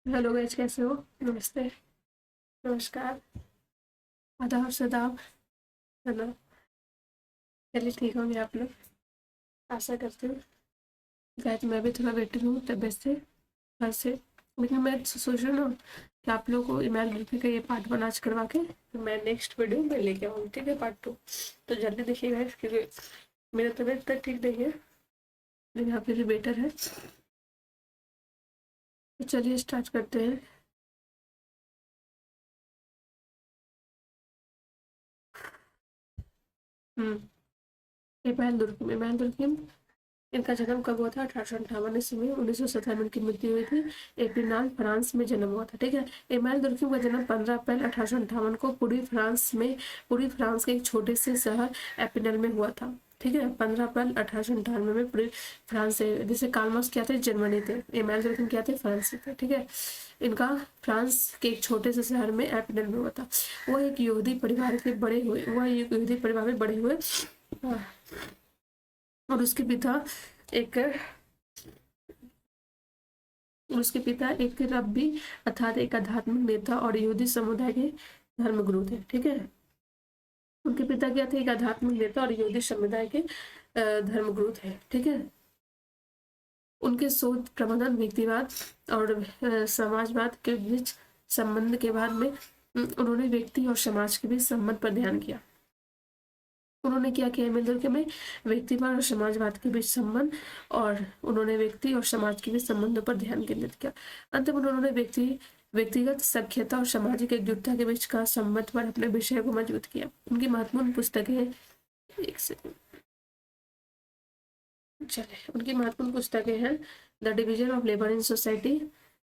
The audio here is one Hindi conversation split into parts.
हेलो गाइस, कैसे हो? नमस्ते। नमस्कार। आदाब सदाब। है ना? चलिए, ठीक होंगे आप लोग, आशा करती हूँ। गाइस, मैं भी थोड़ा बेटर हूँ तबीयत से, घर से। लेकिन मैं सोच रही हूँ ना कि आप लोगों को ईमेल लिखने का ये पार्ट 1 आज करवा के फिर मैं नेक्स्ट वीडियो में लेके आऊँगी, ठीक है? पार्ट 2 तो जल्दी देखिएगा गाइस, क्योंकि मेरा तबीयत तक ठीक नहीं है, लेकिन यहाँ फिर भी बेटर है। तो चलिए स्टार्ट करते हैं। इमाम दुर्कheim, इनका जन्म कब हुआ था? 1858 ईस्वी में। 1917 में इनकी मृत्यु हुई थी। एपिनाल, फ्रांस में जन्म हुआ था, ठीक है? इमाम दुर्कheim का जन्म 15 अप्रैल 1858 को पूरी फ्रांस के एक छोटे से शहर एपिनल में हुआ था, ठीक है? 15 अप्रैल 1898 में पूरी फ्रांस से, जैसे कार्ल मार्क्स क्या थे? जर्मनी थे। इमाम दुर्कheim क्या थे? फ्रांस से थे, ठीक है? इनका फ्रांस के एक छोटे से शहर में एपिनल में हुआ था। वह एक यहूदी परिवार में बड़े हुए। और एक उसके पिता एक रब्बी अर्थात एक आध्यात्मिक नेता और यहूदी समुदाय के धर्मगुरु थे, ठीक है? उनके पिता क्या थे? एक आध्यात्मिक नेता और यहूदी समुदाय के धर्मगुरु थे, ठीक है? उनके शोध प्रबंधन व्यक्तिवाद और समाजवाद के बीच संबंध के बाद में उन्होंने व्यक्ति और समाज के बीच संबंध पर ध्यान किया। उन्होंने क्या किया? मिलजुल में व्यक्तिवाद और समाजवाद के बीच संबंध, और उन्होंने व्यक्ति और समाज के बीच संबंधों पर ध्यान केंद्रित किया। अंत में उन्होंने व्यक्तिगत सख्यता और सामाजिक एकजुटता के बीच का संबंध पर अपने विषय को मजबूत किया। उनकी महत्वपूर्ण पुस्तकें, एक सेकंड, चले, उनकी महत्वपूर्ण पुस्तकें हैं the division of labour in society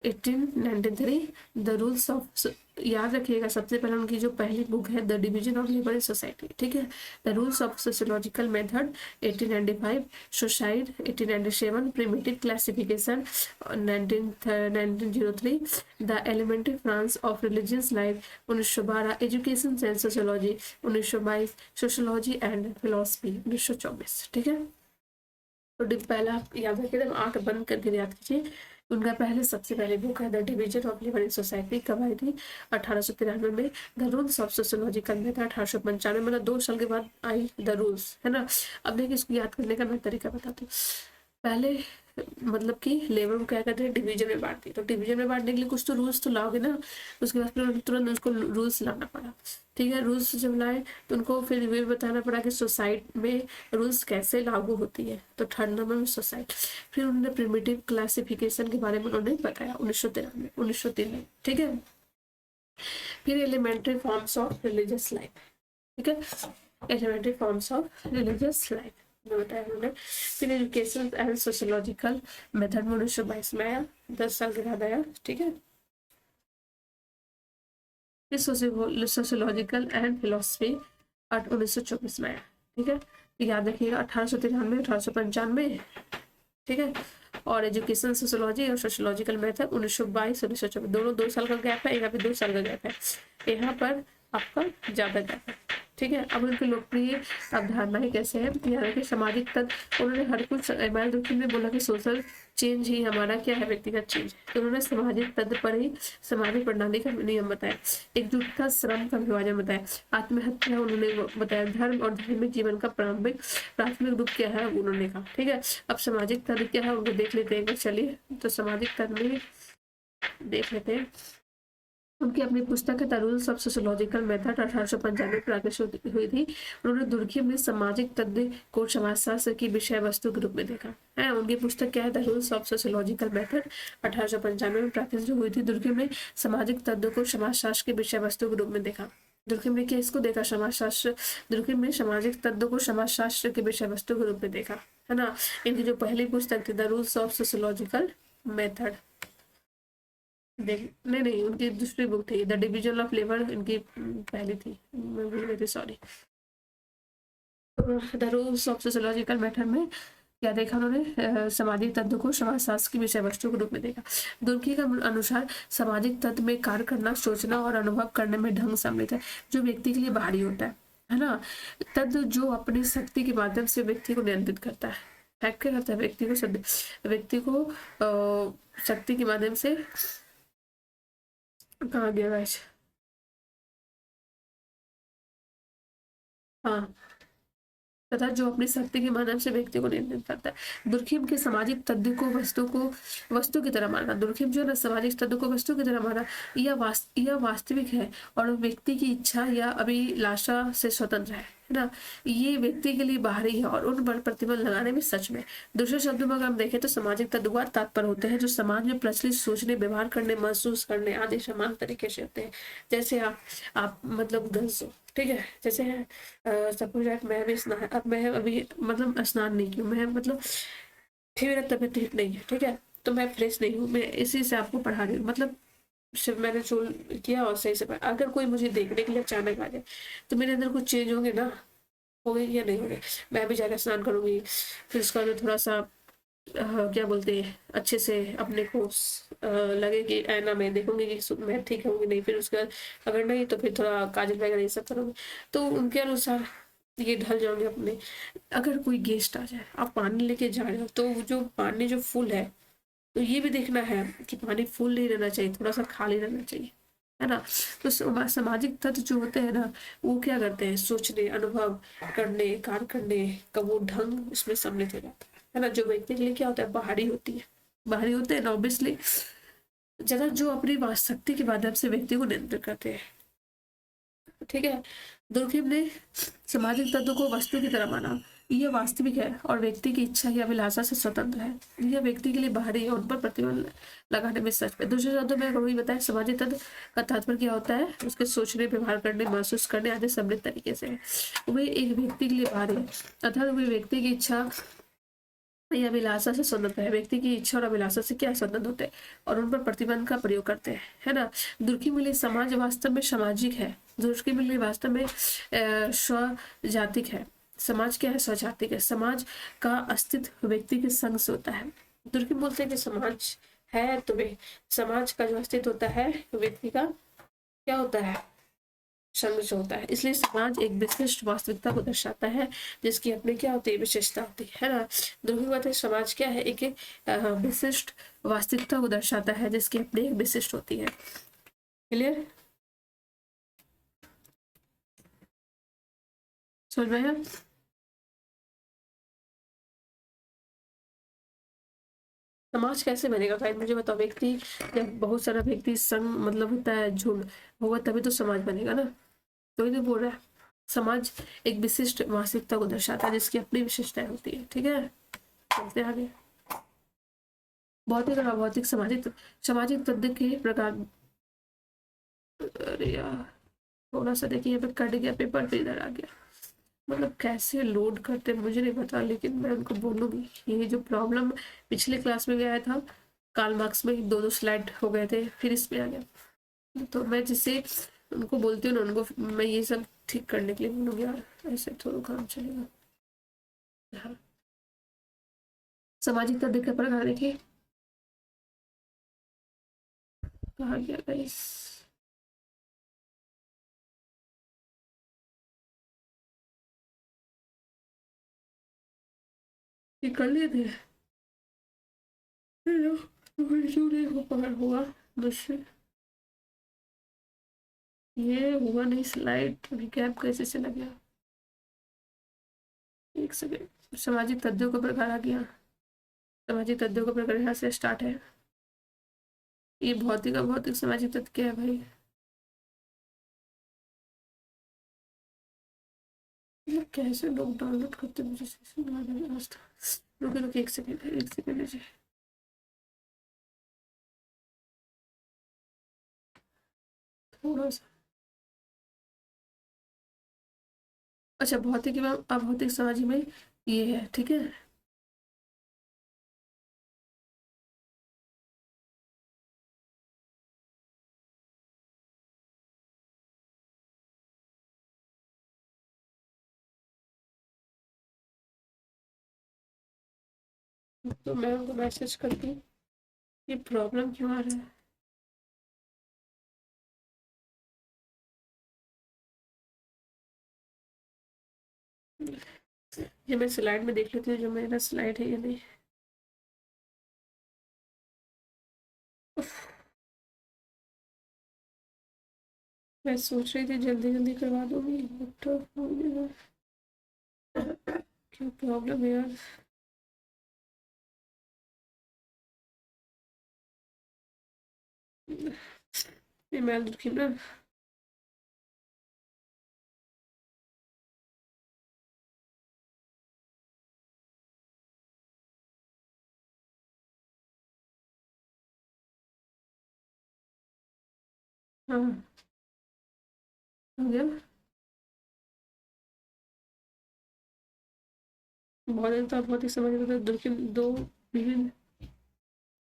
1893, the rules of, याद रखिएगा सबसे पहले उनकी जो पहली बुक है the division of labour in society, ठीक है? The rules of sociological method 1895, suicide 1897, primitive classification 1903, the elementary forms of religious life 1912, education and sociology 1922, sociology and philosophy 1924, ठीक है? तो पहला याद रखिए, 8 बंद करके याद कीजिए। उनका सबसे पहले बुक है the division of liberal society, कब आई थी? 1893 में। The rules of sociological method 1895, मतलब 2 साल के बाद आई द रूल्स, है ना? अब देखिए, इसको याद करने का मैं तरीका बताती हूँ। पहले मतलब कि लेबर को क्या करते हैं? डिवीजन में बांटती है। तो डिवीजन में बांटने के लिए कुछ तो रूल्स तो लाओगे ना, उसके बाद फिर तुरंत उसको रूल्स लाना पड़ा, ठीक है? रूल्स जब लाए तो उनको फिर ये बताना पड़ा कि सोसाइटी में रूल्स कैसे लागू होती है। तो 3rd नंबर में सोसाइटी। फिर उन्होंने प्रिमिटिव क्लासिफिकेशन के बारे में उन्होंने बताया 1903 में, ठीक है? फिर elementary forms of religious life, ठीक है? Elementary forms of religious life में बताया उन्होंने। फिर एजुकेशन एंड सोशियोलॉजिकल मेथड में 1922 में आया, 10 साल के बाद आया, ठीक है? फिर सोशियोलॉजिकल एंड फिलोसफी 1924 में आया, ठीक है? तो याद रखिएगा 1893, 1895, ठीक है? और एजुकेशन सोशियोलॉजी और सोशियोलॉजिकल मेथड 1922, 1924, दोनों 2 साल का गैप है, यहाँ पे 2 साल का गैप है, यहाँ पर आपका ज्यादा गैप है, ठीक है? अब उनकी लोकप्रिय अवधारणाएं कैसे है? यहाँ देखिए, सामाजिक तत्व। उन्होंने हर कुछ, इमाम दुर्कheim ने बोला कि सोशल चेंज ही हमारा क्या है? व्यक्तिगत चेंज। तो उन्होंने सामाजिक तत्व पर ही सामाजिक प्रणाली का नियम बताया, एकजुटता, श्रम का विभाजन बताया, आत्महत्या उन्होंने बताया, धर्म और धार्मिक जीवन का प्राथमिक रूप क्या है उन्होंने कहा, ठीक है? अब सामाजिक तत्व क्या है उनको देख लेते हैं, चलिए। तो सामाजिक तत्व में देख लेते हैं। उनकी अपनी पुस्तक है the rules of sociological method 1895 में प्रकाशित हुई थी। उन्होंने दुर्कheim में सामाजिक तत्व को समाजशास्त्र की विषय वस्तु के रूप में देखा है। उनकी पुस्तक क्या है? The rules of sociological method 1895 में प्रकाशित हुई थी। दुर्कheim में सामाजिक तत्व को समाजशास्त्र की विषय वस्तु के रूप में देखा। दुर्कheim ने किसको देखा? समाजशास्त्र। दुर्कheim में सामाजिक तत्व को समाजशास्त्र के विषय वस्तु के रूप में देखा, है ना? इनकी जो पहली पुस्तक थी the rules of sociological method, नहीं नहीं, उनकी दूसरी बुक थी द डिवीजन ऑफ लेबर, इनकी पहली थी, मैं भूल गई थी, sorry. The rules of sociological method में क्या देखा उन्होंने? सामाजिक तत्व को समाजशास्त्र की विषय वस्तु के रूप में देखा। दुर्की का अनुसार सामाजिक तत्व में कार्य करना, सोचना और अनुभव करने में ढंग सम्मिलित है, जो व्यक्ति के लिए बाहरी होता है ना? तत्व जो अपनी शक्ति के माध्यम से व्यक्ति को नियंत्रित करता है। क्या करता है? व्यक्ति को शक्ति के माध्यम से कहाँ गया गाइस? हाँ, तथा जो अपनी शक्ति के माध्यम से व्यक्ति को नियंत्रित करता है। दुर्खिम के सामाजिक तत्व को वस्तु की तरह माना। दुर्खिम जो है ना, सामाजिक तत्व को वस्तु की तरह माना, यह वास्तविक है और व्यक्ति की इच्छा या अभिलाषा से स्वतंत्र है ना। ये व्यक्ति के लिए बाहरी है और उन पर प्रतिबंध लगाने में सच में। दूसरे शब्दों में अगर हम देखें तो सामाजिक तत्व तात्पर्य होते हैं जो समाज में प्रचलित सोचने, व्यवहार करने, महसूस करने आदि समान तरीके से होते हैं। जैसे आप मतलब गर्ल्स हो, ठीक है, जैसे सपोज दैट मैं भी स्नान, अब मैं अभी मतलब स्नान नहीं की हूँ, मैं मतलब फिर मेरा तबीयत ठीक नहीं है, ठीक है, तो मैं फ्रेश नहीं हूँ, मैं इसी से आपको पढ़ा रही हूँ, मतलब सिर्फ मैंने जो किया और सही से पढ़ा। अगर कोई मुझे देखने के लिए अचानक आ जाए तो मेरे अंदर कुछ चेंज होंगे ना, होंगे या नहीं होंगे? मैं भी जाकर स्नान करूंगी, फिर उसका जो थोड़ा सा क्या बोलते हैं, अच्छे से अपने को लगे कि ऐना में देखूंगी कि मैं ठीक होंगी नहीं, फिर उसके बाद अगर नहीं तो फिर थोड़ा काजल वगैरह ये सब करूंगी, तो उनके अनुसार ये ढल जाओगे अपने। अगर कोई गेस्ट आ जाए, आप पानी लेके जा रहे हो, तो जो पानी जो फुल है, तो ये भी देखना है कि पानी फुल नहीं रहना चाहिए, थोड़ा सा खाली रहना चाहिए, है ना। तो सामाजिक तत्व जो होते हैं ना, वो क्या करते हैं, सोचने, अनुभव करने, कार्य करने का वो ढंग उसमें सम्मिलित हो जाता है ना। जो व्यक्ति के लिए क्या होता है, बाहरी होती है, बाहरी होते हैं ना ऑब्वियसली, जगह जो अपनी शक्ति के माध्यम से व्यक्ति को नियंत्रित करते हैं, ठीक है। दुर्खिम ने सामाजिक तत्व को वस्तु की तरह माना। यह वास्तविक है और व्यक्ति की इच्छा या अभिलाषा से स्वतंत्र है। यह व्यक्ति के लिए बाहरी है, उन पर प्रतिबंध लगाने में सच है। दूसरे शब्दों में वही बताया, सामाजिक तत्व का तात्पर्य क्या होता है, उसके सोचने, व्यवहार करने, महसूस करने आदि समृद्ध तरीके से है। वे एक व्यक्ति के लिए बाहरी है, अर्थात वे व्यक्ति की इच्छा या अभिलाषा से स्वतंत्र है। व्यक्ति की इच्छा और अभिलाषा से क्या स्वतंत्र होते हैं और उन पर प्रतिबंध का प्रयोग करते हैं, है ना। दुर्खी मिली समाज वास्तव में सामाजिक है। दुर्खी मिली वास्तव में स्वजातिक है। समाज क्या है, स्वजातिक है। समाज का अस्तित्व व्यक्ति के संग से होता है। दुर्खी बोलते हैं कि समाज है तो वे समाज का जो अस्तित्व होता है व्यक्ति का क्या होता है, संघर्ष होता है। इसलिए समाज एक विशिष्ट वास्तविकता को दर्शाता है जिसकी अपनी क्या होती है, विशेषता होती है ना। दूसरी बात है, समाज क्या है, एक विशिष्ट वास्तविकता को दर्शाता है जिसकी अपनी एक विशिष्ट होती है। क्लियर, समझ में आया? समाज कैसे बनेगा भाई, मुझे बताओ। व्यक्ति, जब बहुत सारा व्यक्ति संग मतलब होता है, झुंड होगा, तभी तो समाज बनेगा ना। तो ही तो बोल रहा है, समाज एक विशिष्ट वास्तविकता को दर्शाता है जिसकी अपनी विशेषताएं होती है, ठीक है। चलते आगे। भौतिक और अभौतिक सामाजिक सामाजिक तत्व के प्रकार। अरे यार, थोड़ा सा देखिए, यहाँ पे कट गया पेपर, पे इधर आ गया। मतलब कैसे लोड करते हैं मुझे नहीं पता, लेकिन मैं उनको बोलूंगी। ये जो प्रॉब्लम पिछले क्लास में गया था, कार्ल मार्क्स में दो स्लाइड हो गए थे, फिर इसमें आ गया, तो मैं जिससे उनको बोलती हूँ ना, उनको मैं ये सब ठीक करने के लिए बोलूँगी। यार ऐसे थोड़ा काम चलेगा। हाँ, सामाजिक तत्व का प्रकार देखिए, कहा गया गाइस, ये कर लिए थे, हुआ मुझसे, ये हुआ नहीं। स्लाइड रिकैप कैसे चला गया, एक सेकेंड। सामाजिक तत्वों का प्रकार आ गया। सामाजिक तत्वों का प्रकार यहाँ से स्टार्ट है। ये भौतिक अभौतिक सामाजिक तत्व क्या है भाई, ये कैसे लोग डाउनलोड करते हैं, मुझे रुके रुके, एक सेकेंड, एक सेकेंड लीजिए। थोड़ा सा, अच्छा, भौतिक एवं अभौतिक सामाजिक में ये है, ठीक है। तो मैं उनको मैसेज करती हूँ, ये प्रॉब्लम क्यों आ रहा है। ये मैं स्लाइड में देख लेती हूँ जो मेरा स्लाइड है या नहीं। मैं सोच रही थी जल्दी जल्दी करवा दूंगी, बट क्या प्रॉब्लम है यार। ईमेल रखी ना। हाँ हो गया। बहुत दिन तो बहुत ही समझ में आता है। दो विभिन्न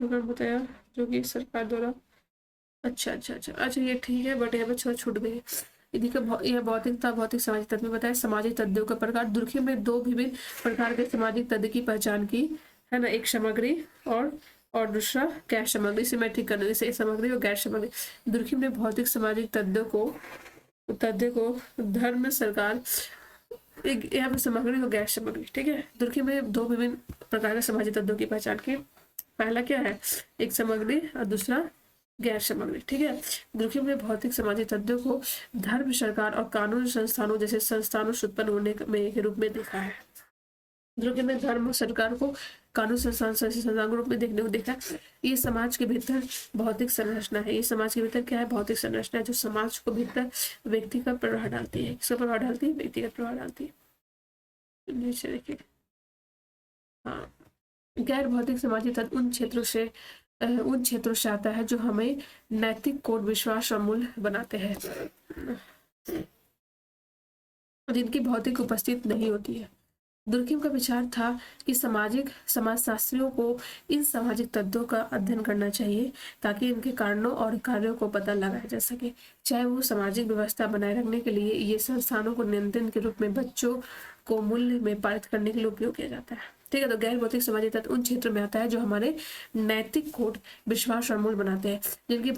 प्रकरण बताया जो कि सरकार द्वारा। अच्छा ये ठीक है, बट यहाँ पे थोड़ा छूट गई। यदि का यह भौतिकता भौतिक सामाजिक तत्व में बताया। सामाजिक तत्वों का प्रकार। दुर्खिम में दो विभिन्न प्रकार के सामाजिक तत्व की पहचान की है ना, एक सामग्री और दूसरा गैर सामग्री। से मैं ठीक करना, जैसे सामग्री और गैर सामग्री। दुर्खिम ने भौतिक सामाजिक तत्व को धर्म सरकार, एक यहाँ पे सामग्री और गैर सामग्री, ठीक है। दुर्खिम में दो विभिन्न प्रकार के सामाजिक तत्वों की पहचान की। पहला क्या है, एक सामग्री और दूसरा गैर सामग्री, ठीक है। दुर्खिम ने भौतिक सामाजिक तत्वों को धर्म सरकार और कानूनी संस्थानों जैसे संस्थानों से उत्पन्न होने में के रूप में देखा है। दुर्खिम ने धर्म सरकार को कानून संस्थान के रूप में देखने को देखा। ये समाज के भीतर भौतिक संरचना है। ये समाज के भीतर क्या है, भौतिक संरचना है जो समाज को भीतर व्यक्ति का प्रभाव डालती है। किसका प्रभाव डालती है, व्यक्तिगत प्रभाव डालती है। नीचे देखिए, हाँ। गैर भौतिक सामाजिक तत्व उन क्षेत्रों से आता है जो हमें नैतिक कोड, विश्वास और मूल्य बनाते हैं, जिनकी भौतिक उपस्थित नहीं होती है। दुर्खिम का विचार था कि समाजशास्त्रियों को इन सामाजिक तत्वों का अध्ययन करना चाहिए ताकि इनके कारणों और कार्यों को पता लगाया जा सके, चाहे वो सामाजिक व्यवस्था बनाए रखने के लिए ये संस्थानों को नियंत्रण के रूप में बच्चों को मूल्य में पारित करने के लिए उपयोग किया जाता है, ठीक है। तो गैर भौतिक सामाजिक तत्व उन क्षेत्रों में आता है जो हमारे नैतिक कोड, विश्वास और मूल्य बनाते हैं, जिनकी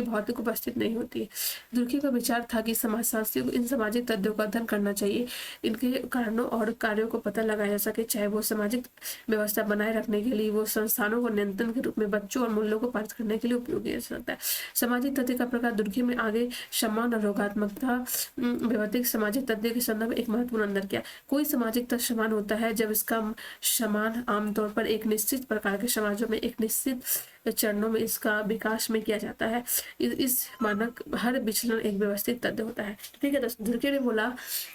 भौतिक उपस्थित नहीं होती है। दुर्खिम का विचार था कि समाजशास्त्रियों को इन सामाजिक तत्वों का अध्ययन करना चाहिए, इनके कारणों और कार्यों को पता लगाया जा सके, चाहे वो सामाजिक व्यवस्था बनाए रखने के लिए, वो संस्थानों को नियंत्रण के रूप में बच्चों और मूल्यों को पारित करने के लिए उपयोग किया जा सकता है। सामाजिक तत्व का प्रकार। दुर्खिम में आगे सम्मान और रोगात्मकता भौतिक सामाजिक तत्व के संदर्भ में एक महत्वपूर्ण अंतर किया। कोई सामाजिक तत्व समान होता है जब इसका समान आमतौर पर एक निश्चित प्रकार के समाजों में एक निश्चित चरणों में इसका विकास में किया जाता है। इस मानक हर विचलन एक व्यवस्थित तत्व होता है, ठीक है। तो दुर्खिम ने बोला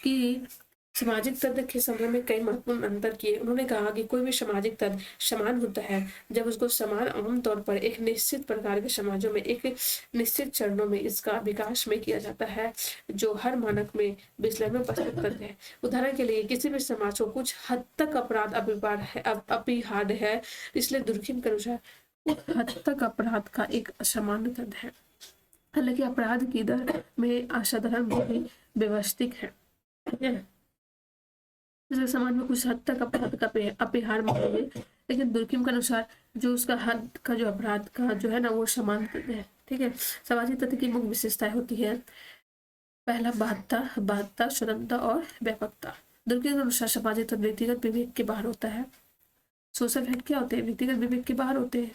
कि सामाजिक तत्व के संदर्भ में कई महत्वपूर्ण अंतर किए। उन्होंने कहा कि कोई भी सामाजिक तत्व समान होता है जब उसको समान आमतौर पर एक निश्चित प्रकार के समाजों में एक निश्चित चरणों में इसका विकास में किया जाता है, जो हर मानक में विचलन में उपस्थित तत्व है। उदाहरण के लिए किसी भी समाज को कुछ हद तक अपराध अपरिहार्य है, इसलिए दुर्खिम के अनुसार कुछ हद तक अपराध का एक असामान्य तत्व है, हालांकि अपराध की दर में असाधारण बहुत व्यवस्थित है, ठीक है। जैसे समाज में कुछ हद तक अपराध का अपरिहार्य मानेंगे, लेकिन दुर्खिम के अनुसार जो उसका हद का जो अपराध का जो है ना वो समान है, ठीक है। सामाजिक तत्व की मुख्य विशेषताएं होती है। पहला बाध्यता, स्वतंत्रता और व्यापकता। दुर्खिम के अनुसार सामाजिक तत्व व्यक्तिगत विवेक के बाहर होता है। सोशल फैक्ट क्या होते हैं, व्यक्तिगत विवेक के बाहर होते हैं।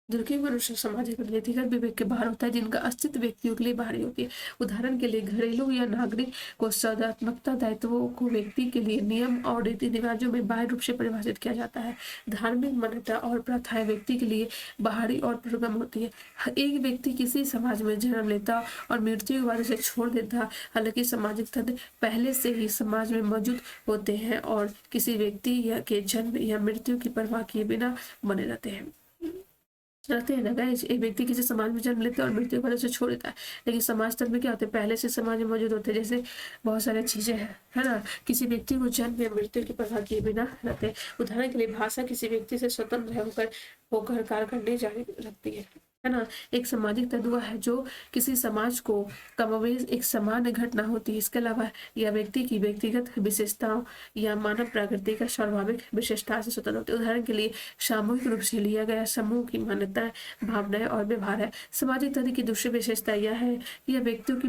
दुर्खिम के अनुसार सामाजिक व्यक्तिगत विवेक के बाहर होता है, जिनका अस्तित्व व्यक्तियों के लिए बाहरी होती है। उदाहरण के लिए घरेलू या नागरिक को सौदात्मकता दायित्वों को व्यक्ति के लिए नियम और रीति रिवाजों में बाह्य रूप से परिभाषित किया जाता है। धार्मिक मान्यता और प्रथाएं व्यक्ति के लिए बाहरी और प्रगम होती है। एक व्यक्ति किसी समाज में जन्म लेता और मृत्यु के बाद उसे छोड़ देता, हालांकि सामाजिक तत्व पहले से ही समाज में मौजूद होते हैं और किसी व्यक्ति के जन्म या मृत्यु की परवाह किए बिना बने रहते हैं ना गाइस। एक व्यक्ति किसी समाज में जन्म लेता है और मृत्यु के बाद उसे छोड़ देता है, लेकिन समाज तत्व में क्या होते हैं, पहले से समाज में मौजूद होते हैं। जैसे बहुत सारी चीजें हैं, है ना। किसी व्यक्ति को जन्म या मृत्यु की परवाह किए बिना रहते हैं। उदाहरण के लिए भाषा किसी व्यक्ति से स्वतंत्र होकर कार्य करने जारी रखती है ना। एक सामाजिक तत्व है जो किसी समाज को कमोबेश एक सामान्य घटना होती है। इसके अलावा यह व्यक्ति की व्यक्तिगत विशेषताओं या मानव प्रकृति का स्वाभाविक विशेषता से स्वतंत्र होती है। उदाहरण के लिए सामूहिक रूप से लिया गया समूह की मान्यताएं, भावनाएं और व्यवहार है। सामाजिक तत्व की दूसरी विशेषता यह है कि यह व्यक्तियों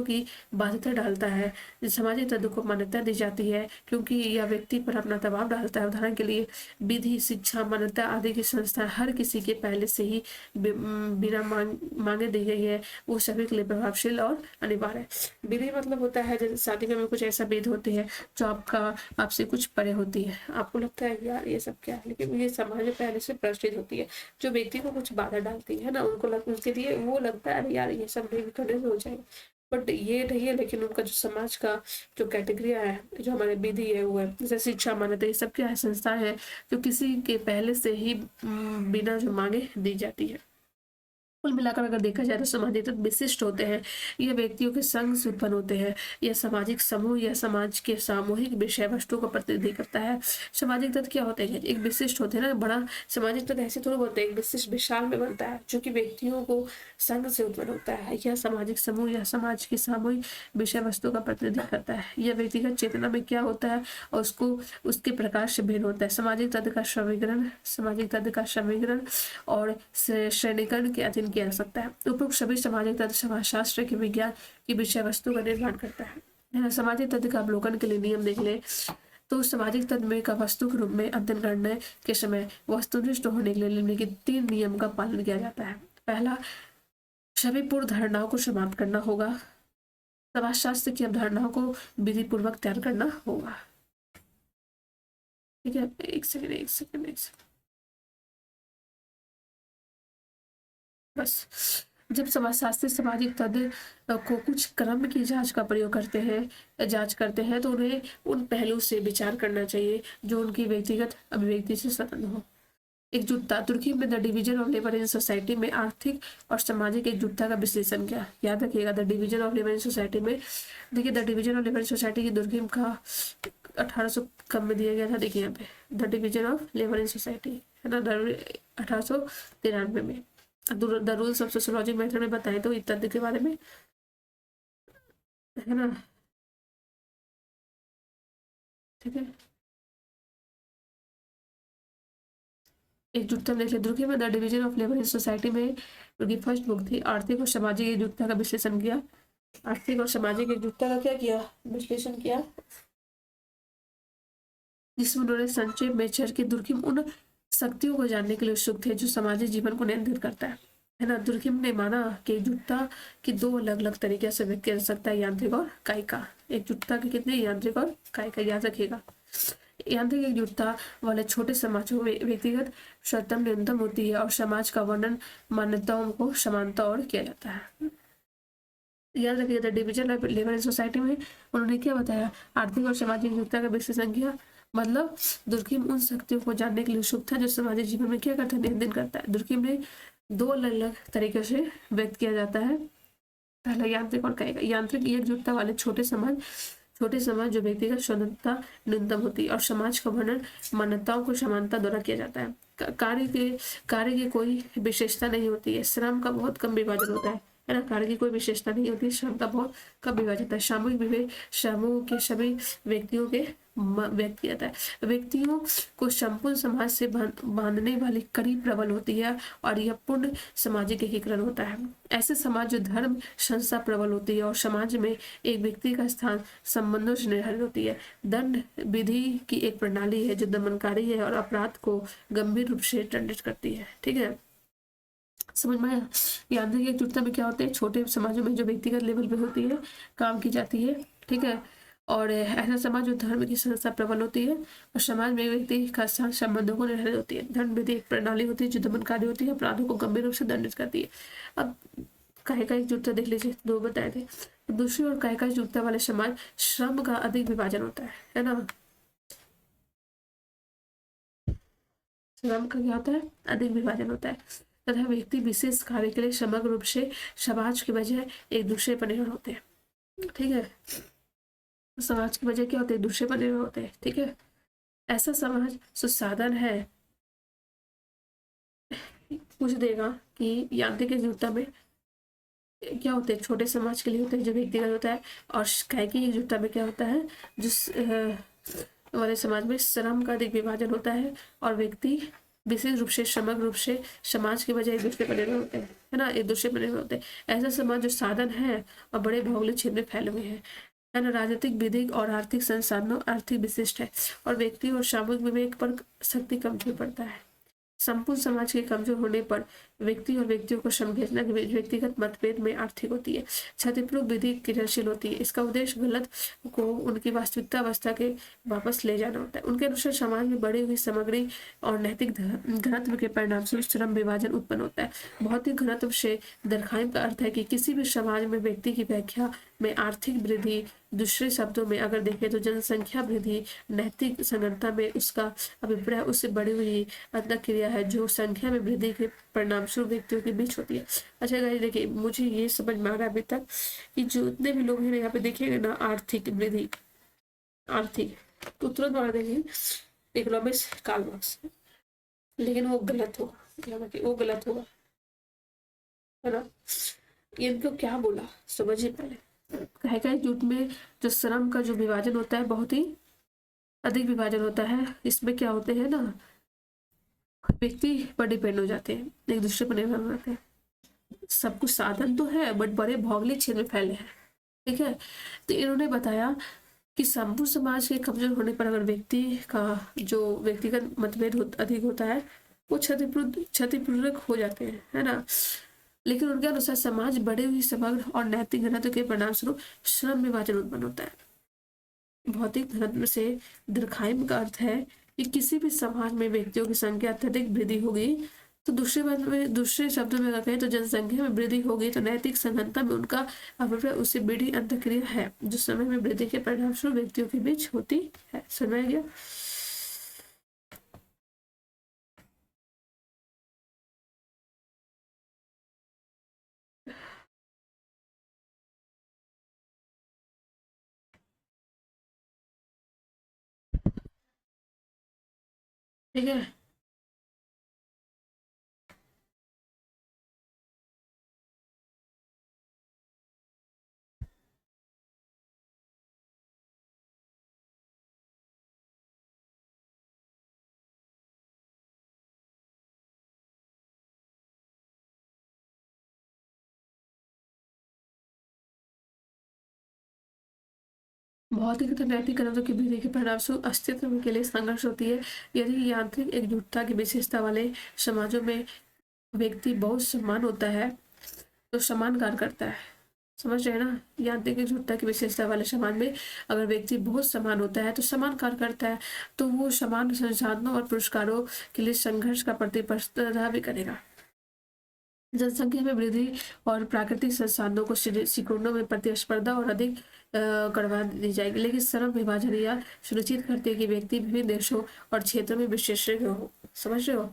की बाध्यता डालता है। सामाजिक तत्व को मान्यता दी जाती है क्योंकि यह व्यक्ति पर अपना दबाव डालता है। उदाहरण के लिए विधि, शिक्षा, मान्यता आदि की संस्था हर किसी के पहले से ही बिना मांगे दी गई है वो सभी के लिए प्रभावशील और अनिवार्य है। विधि मतलब होता है जैसे शादी में कुछ ऐसा विधि होती है जो आपसे कुछ परे होती है, आपको लगता है यार ये सब क्या है, लेकिन ये समाज में पहले से प्रचलित होती है, जो व्यक्ति को कुछ बाधा डालती है ना, उनके लिए वो लगता है अरे यार ये सब नहीं करने से हो जाएगा, बट ये नहीं है। लेकिन उनका जो समाज का जो कैटेगरिया है, जो हमारे विधि है वो है, जैसे शिक्षा मान्यता, ये सब क्या है, संस्थाएं हैं जो किसी के पहले से ही बिना जो मांगे दी जाती है। कुल मिलाकर अगर देखा जाए तो सामाजिक तत्व विशिष्ट होते हैं, यह व्यक्तियों के संग से उत्पन्न होते हैं, यह सामाजिक समूह या समाज के सामूहिक विषय वस्तु को प्रतिनिधि करता है। सामाजिक तत्व क्या होते हैं, एक विशिष्ट होते हैं ना, बड़ा सामाजिक तत्व ऐसे थोड़ा होते हैं, एक विशिष्ट विशाल में बनता है जो कि व्यक्तियों को संग से उत्पन्न होता है, यह सामाजिक समूह या समाज की सामूहिक विषय वस्तु का प्रतिनिधि करता है, यह व्यक्तिगत चेतना में क्या होता है और उसको उसके प्रकार से भिन्न होता है। सामाजिक तत्व का समीकरण और श्रेणीकरण के अधीन किया जा सकता है। उपरोक्त सभी सामाजिक तत्व समाजशास्त्र के विज्ञान की विषय वस्तु का निर्माण करता है। सामाजिक तत्व का अवलोकन के लिए नियम देख ले तो सामाजिक तत्व में का वस्तु के रूप में अध्ययन करने के समय वस्तुनिष्ठ होने के लिए निम्नलिखित 3 नियम का पालन किया जाता है। पहला, सभी पूर्व धारणाओं को समाप्त करना होगा। समाजशास्त्र की अवधारणाओं को विधि पूर्वक तैयार करना होगा। ठीक है, एक सेकंड बस। जब समाजशास्त्री सामाजिक तत्व को कुछ क्रम की जांच करते हैं तो उन्हें उन पहलू से विचार करना चाहिए जो उनकी व्यक्तिगत अभिव्यक्ति से स्वतंत्र हो। एकजुटता, तुर्की में the division of labour in society में आर्थिक और सामाजिक एकजुटता का विश्लेषण किया। याद रखिएगा, the division of labour in society में, देखिए the division of labour in society की दुर्गम का 1800 कम में दिया गया था। देखिए यहाँ पे the division of labour in society है ना, 1893 में। The rules of sociology method में बताएं तो इत्यादि के बारे में, है ना। ठीक है, एकजुटता देख ले, दुर्गी में the division of labour in society में उनकी फर्स्ट बुक थी। आर्थिक और सामाजिक एकजुटता का विश्लेषण किया। आर्थिक और सामाजिक एकजुटता का क्या किया, विश्लेषण किया, जिसमें उन्होंने संक्षेप में चर्चा की दुर्गम उन शक्तियों को जानने के लिए उत्सुक थे जो सामाजिक जीवन को नियंत्रित करता है ना। दुर्गम ने माना कि एकजुटता की 2 अलग अलग तरीके से व्यक्त किया जा सकता है, यांत्रिक और कायिका। एकजुटता के कितने, यांत्रिक और कायिका, याद रखिएगा। यांत्रिक एकजुटता वाले छोटे समाजों में व्यक्तिगत स्वतंत्रता न्यूनतम होती है और समाज का वर्णन मान्यताओं को समानता और किया जाता है। याद रखिएगा, division of labour in society में उन्होंने क्या बताया, आर्थिक और सामाजिक एकजुटता का विश्लेषण किया। मतलब दुर्गम उन शक्तियों को जानने के लिए उत्सुक था जो सामाजिक जीवन में क्या करता है, नियंत्रण करता है। दुर्गम ने 2 अलग अलग तरीके से व्यक्त किया जाता है। पहला यांत्रिक और कायिका। यांत्रिक एकजुटता वाले छोटे समाज जो व्यक्तिगत स्वतंत्रता न्यूनतम होती है और समाज का वर्णन मान्यताओं को समानता द्वारा किया जाता है। कार्य की कोई विशेषता नहीं होती है, श्रम का बहुत कम विभाजन होता है ना। कार्य की कोई विशेषता नहीं होती, श्रम का बहुत कम विभाजन होता है। सामूहिक विवेक समूह के सभी व्यक्तियों के व्यक्त किया जाता है। व्यक्तियों को संपूर्ण समाज से बांधने वाली कड़ी प्रबल होती है और यह पूर्ण सामाजिक एकीकरण होता है। ऐसे समाज जो धर्म संस्था प्रबल होती है और समाज में एक व्यक्ति का स्थान संबंधों से निर्धारित होती है। दंड विधि की एक प्रणाली है जो दमनकारी है और अपराध को गंभीर रूप से दंडित करती है। ठीक है, समझ में आया। यांत्रिक एकजुटता में क्या होते हैं, छोटे समाजों में जो व्यक्तिगत लेवल पे होती है, काम की जाती है। ठीक है, और ऐसा समाज जो धर्म की संस्था प्रबल होती है और समाज में व्यक्ति का स्थान संबंधों को निर्धारित होती है। दंड विधि एक प्रणाली होती है जो दमनकारी होती है, अपराधों को गंभीर रूप से दंडित करती है। अब कायिका एकजुटता देख लीजिए, 2 बताए थे। दूसरी ओर कायिका एकजुटता वाले समाज श्रम का अधिक विभाजन होता है ना। श्रम का क्या होता है, अधिक विभाजन होता है तथा व्यक्ति विशेष कार्य के लिए समग्र रूप से समाज के बजाय एक दूसरे पर निर्भर होते हैं। ठीक है, समाज की वजह क्या होते हैं, दूसरे पर निर्भर होते हैं। ठीक है, ऐसा समाज सुसाधन है पूछ देगा कि यांत्रिक एकजुटता में क्या होते हैं, छोटे समाज के लिए होते हैं जो व्यक्तिगत होता है, और कायिकी एकजुटता में क्या होता है, जिस वाले समाज में श्रम का अधिक विभाजन होता है और व्यक्ति विशेष रूप से समग्र रूप से समाज के बजाय एक दूसरे पर निर्भर होते हैं, है ना, एक दूसरे पर निर्भर होते हैं। ऐसा समाज जो साधन है और बड़े भौगोलिक क्षेत्र में फैले हुए हैं, है ना, राजनीतिक विधिक और आर्थिक संसाधनों आर्थिक विशिष्ट है और व्यक्ति और सामूहिक विवेक पर शक्ति कमजोर पड़ता है। संपूर्ण समाज के कमजोर होने पर व्यक्ति और व्यक्तियों को संवेदना के व्यक्तिगत मतभेद में आर्थिक होती है। क्षतिपूर्व विधि क्रियाशील होती है। इसका उद्देश्य गलत को उनकी वास्तविकता अवस्था के वापस ले जाना होता है। उनके अनुसार समाज में बढ़ी हुई सामग्री और नैतिक घनत्व के परिणाम स्वरूप श्रम विभाजन उत्पन्न होता है। भौतिक घनत्व से दरखाइम का अर्थ है कि किसी भी समाज में व्यक्ति की व्याख्या में आर्थिक वृद्धि, दूसरे शब्दों में अगर देखें तो जनसंख्या वृद्धि, नैतिक संगठनता में उसका अभिप्राय उससे बढ़ी हुई अंतःक्रिया है जो संख्या में वृद्धि के परिणाम स्वरूप व्यक्तियों के बीच होती है। अच्छा गाइस, देखिए मुझे ये समझ में आ रहा है अभी तक कि जितने भी लोग हैं यहाँ पे देखिएगा ना, आर्थिक वृद्धि, आर्थिक तो तुरंत वाला देखिए इकोनॉमिक्स कार्ल मार्क्स, लेकिन वो गलत होगा, वो गलत होगा, है ना। इनको क्या बोला समझिए पहले। कहेगा जुट में जो श्रम का जो विभाजन होता है बहुत ही अधिक विभाजन होता है। इसमें क्या होते हैं ना, व्यक्ति पर डिपेंड हो जाते हैं, एक दूसरे पर निर्भर होते हैं। सब कुछ साधन तो है बट बड़े भौगोलिक क्षेत्र में फैले हैं, ठीक है। तो इन्होंने बताया कि संपूर्ण समाज के कमजोर होने पर अगर व्यक्ति का जो व्यक्तिगत मतभेद अधिक होता है वो क्षतिपूर्वक हो जाते हैं, है ना। लेकिन उनके अनुसार समाज बढ़े हुई समग्र और नैतिक घनत्व के परिणाम स्वरूप श्रम विभाजन उत्पन्न होता है। भौतिक घनत्व से दीर्घायु का अर्थ है कि किसी भी समाज में व्यक्तियों की संख्या अत्यधिक वृद्धि होगी, तो दूसरे शब्दों में अगर कहें तो जनसंख्या में वृद्धि होगी तो नैतिक संगठनता में उनका अभिप्राय उससे बड़ी अंतःक्रिया है जो समय में वृद्धि के परिणाम स्वरूप व्यक्तियों के बीच होती है। समझ गया। ठीक है, भौतिक तथा नैतिक घनत्व की वृद्धि के परिणाम स्वरूप अस्तित्व के लिए संघर्ष होती है। यदि यांत्रिक एकजुटता की विशेषता वाले समाजों में व्यक्ति बहुत समान होता है तो समान कार्य करता है। समझ रहे हैं ना, यांत्रिक एकजुटता की विशेषता वाले समाज में अगर व्यक्ति बहुत समान होता है तो समान कार्य करता है, तो वो समान संसाधनों और पुरस्कारों के लिए संघर्ष का प्रतिस्पर्धा भी करेगा। जनसंख्या में वृद्धि और प्राकृतिक संसाधनों को सिकुड़नों में प्रतिस्पर्धा और अधिक करवा दी जाएगी। लेकिन श्रम विभाजन यह सुनिश्चित करती है कि व्यक्ति विभिन्न देशों और क्षेत्रों में विशेषज्ञ हो। समझ रहे हो।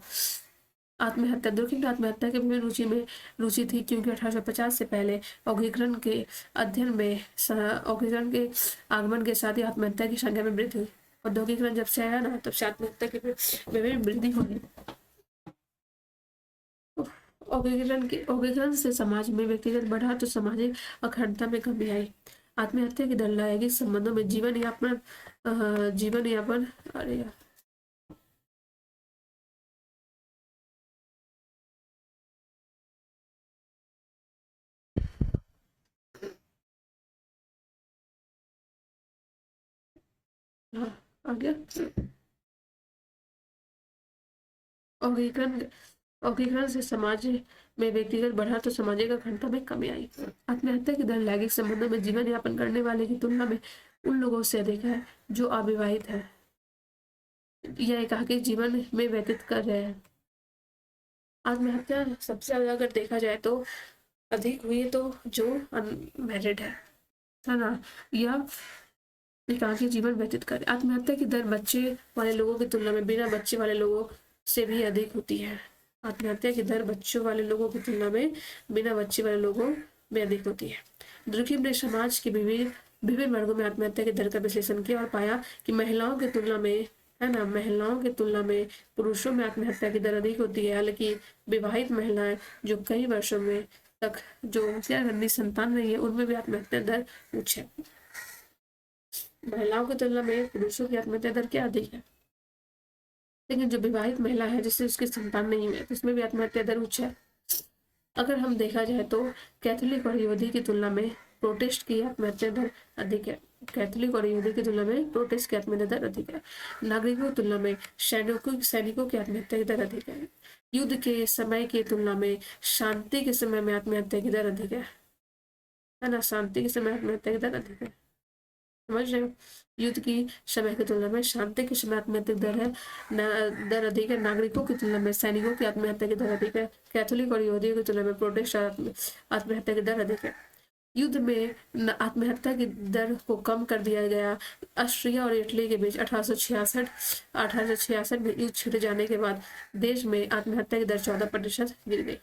आत्महत्या, दुर्घटना आत्महत्या के विभिन्न रुचि थी क्योंकि 1850 से पहले औद्योगिकरण के अध्ययन में औद्योगिकरण के आगमन के साथ ही आत्महत्या की संख्या में वृद्धि हुई। औद्योगिकरण जब से आया ना तब से आत्महत्या की विभिन्न वृद्धि हुई। औद्योगिकरण से समाज में व्यक्तिगत बढ़ा तो सामाजिक अखंडता में कमी आई। आत्महत्या की दर लैंगिक संबंधों में जीवन यापन अरे यार हाँ आ गया। औद्योगिकरण से समाज में व्यक्तिगत बढ़ा तो सामाजिक अखंडता में कमी आई। आत्महत्या की दर लैंगिक संबंधों में जीवन यापन करने वाले की तुलना में उन लोगों से अधिक है जो अविवाहित है या एकाकी जीवन में व्यतीत कर रहे हैं। आत्महत्या सबसे ज्यादा अगर देखा जाए तो अधिक हुई तो जो अनमैरिड है ना, या एकाकी जीवन व्यतीत कर। आत्महत्या की दर बच्चे वाले लोगों की तुलना में बिना बच्चे वाले लोगों से भी अधिक होती है। आत्महत्या की दर बच्चों वाले लोगों की तुलना में बिना बच्चे वाले लोगों में अधिक होती है। दुर्खिम ने समाज के विभिन्न वर्गों में आत्महत्या की दर का विश्लेषण किया और पाया कि महिलाओं की तुलना में, है ना, महिलाओं की तुलना में पुरुषों में आत्महत्या की दर अधिक होती है। हालांकि विवाहित महिलाएं जो कई वर्षों में तक जो क्या करनी संतान नहीं है उनमें भी आत्महत्या दर उच्च है। महिलाओं की तुलना में पुरुषों की आत्महत्या दर क्या अधिक है, लेकिन जो विवाहित महिला है जिससे उसकी संतान नहीं है तो उसमें भी आत्महत्या दर उच्च है। अगर हम देखा जाए तो कैथोलिक और यहूदी की तुलना में प्रोटेस्ट की आत्महत्या दर अधिक है। कैथोलिक और यहूदी की तुलना में प्रोटेस्ट की आत्महत्या दर अधिक है। नागरिकों की तुलना में सैनिकों की आत्महत्या की दर अधिक है। युद्ध के समय की तुलना में शांति के समय में आत्महत्या की दर अधिक है ना। शांति के समय आत्महत्या की दर अधिक है, समझ रहे हो। युद्ध की समय की तुलना में शांति के समय आत्महत्या की दर है दर अधिक है। नागरिकों की तुलना में सैनिकों की आत्महत्या की दर अधिक है। कैथोलिक और यहूदियों की तुलना में प्रोटेस्ट आत्महत्या की दर अधिक है। युद्ध में आत्महत्या की दर को कम कर दिया गया। ऑस्ट्रिया और इटली के बीच 1866 में युद्ध छिड़ जाने के बाद देश में आत्महत्या की दर 14% गिर गई।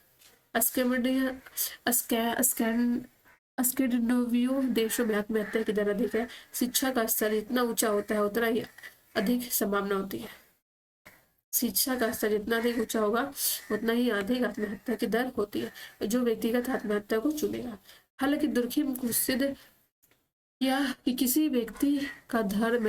स्कैंडिनेवियो देशों में आत्महत्या की दर अधिक है। शिक्षा का स्तर जितना ऊंचा होता है उतना ही अधिक संभावना होती है। शिक्षा का स्तर जितना अधिक ऊंचा होगा उतना ही अधिक आत्महत्या की दर होती है जो व्यक्तिगत आत्महत्या को चुनेगा। हालांकि दुर्खिम को सिद्ध किया कि किसी व्यक्ति का धर्म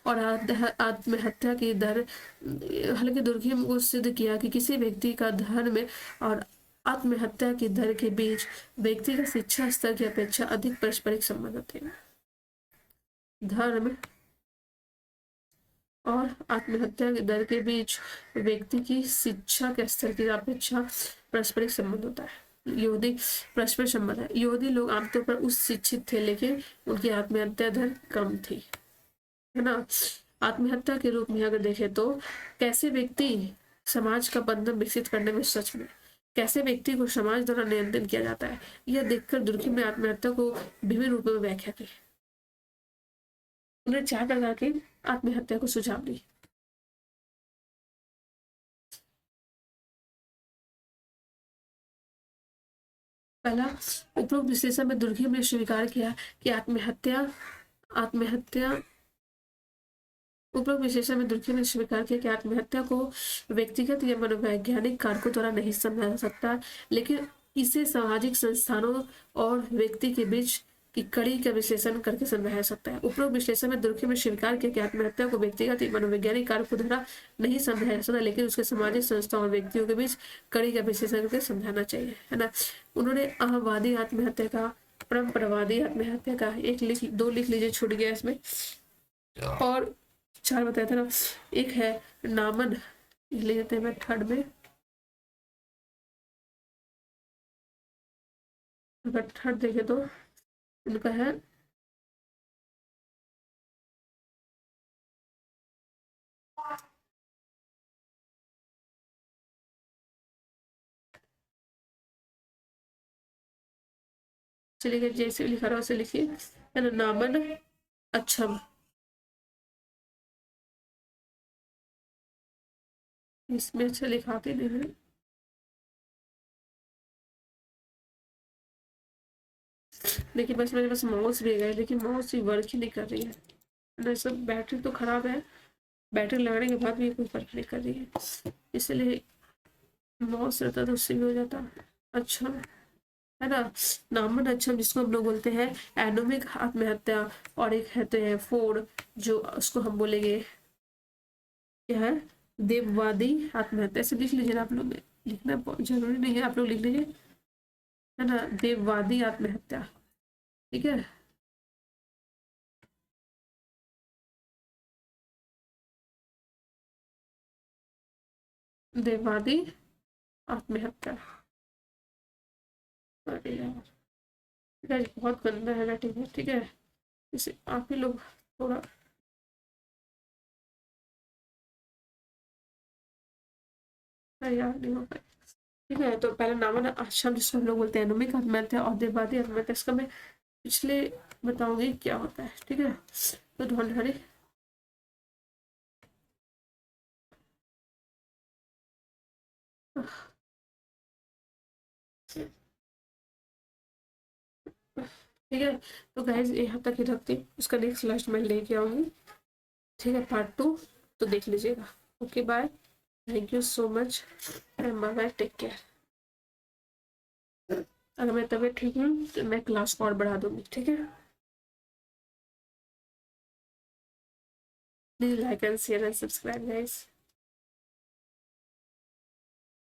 और आत्महत्या की दर हालांकि दुर्खिम को सिद्ध किया कि किसी व्यक्ति का धर्म और आत्महत्या की दर के बीच व्यक्तिगत शिक्षा स्तर की अपेक्षा अधिक पारस्परिक संबंध होते हैं। धर्म और आत्महत्या की दर के बीच व्यक्ति की शिक्षा के स्तर की अपेक्षा पारस्परिक संबंध होता है। यहूदी परस्पर संबंध है। यहूदी लोग आमतौर पर उच्च शिक्षित थे लेकिन उनकी आत्महत्या दर कम थी, है ना। आत्महत्या के रूप में अगर देखें तो कैसे व्यक्ति समाज का बंधन विकसित करने में सच में कैसे व्यक्ति को समाज द्वारा नियंत्रण किया जाता है, यह देखकर दुर्खिम ने आत्महत्या को विभिन्न रूपों में व्याख्या की। उन्होंने 4 प्रकार की आत्महत्या को सुझाव दी। पहला, उपरोक्त विश्लेषण में दुर्खिम ने स्वीकार किया कि उपरोक्त विश्लेषण में दुर्खिम ने स्वीकार किया कि आत्महत्या को व्यक्तिगत या मनोवैज्ञानिक कारकों द्वारा नहीं समझा जा सकता, लेकिन इसे सामाजिक संस्थानों और व्यक्ति के बीच की कड़ी का विश्लेषण करके समझाया सकता है। उपरोक्त विश्लेषण में दुर्खिम ने स्वीकार किया कि आत्महत्या को व्यक्तिगत या मनोवैज्ञानिक कारकों द्वारा नहीं समझाया जा सकता, लेकिन उसके सामाजिक संस्थाओं और व्यक्तियों के बीच कड़ी का विश्लेषण करके समझाना चाहिए, है ना। उन्होंने अहमवादी आत्महत्या का, परंपरावादी आत्महत्या का 2 लिख लीजिए, छूट गया इसमें, और 4 बताया था ना। एक है नामन, ले लेते हैं मैं थर्ड में। अगर थर्ड देखे तो उनका है चलिए जैसे लिखा रहा उसे लिखिए, है ना। नामन अच्छम, इसमें अच्छा लिखाते नहीं है, लेकिन बस मेरे पास माउस भी गए लेकिन माउस ही वर्क ही नहीं कर रही है ना। सब बैटरी तो खराब है, बैटरी लगाने के बाद भी कोई फर्क नहीं कर रही है, इसलिए माउस रहता तो उससे भी हो जाता। अच्छा, है ना। नामन अच्छा जिसको हम लोग बोलते हैं एनोमिक आत्महत्या, और एक है तो है फोर्ड, जो उसको हम बोलेंगे क्या है, देववादी आत्महत्या। ऐसे लिख लीजिए, आप लोग लिखना जरूरी नहीं है, आप लोग लिख लीजिए, है ना, देववादी आत्महत्या, ठीक है। देववादी आत्महत्या, अरे यार बहुत गंदा है राइटिंग है, ठीक है। इसे आप ही लोग थोड़ा यार नहीं हो पाए, ठीक है। तो पहले नामन आश्रम जिसको हम लोग बोलते हैं एनोमिक आत्महत्या और देववादी आत्महत्या, इसका मैं पिछले बताऊंगी क्या होता है, ठीक है। तो डोंट वरी, ठीक है। तो गाइज यहाँ तक ही रखती हूँ, उसका नेक्स्ट लास्ट मैं लेके आऊंगी, ठीक है, पार्ट 2, तो देख लीजिएगा। Okay bye, thank you so much and bye bye, take care. अगर मैं तबीयत ठीक हूँ तो मैं क्लास को और बढ़ा दूंगी, ठीक है। Please like and share and subscribe guys.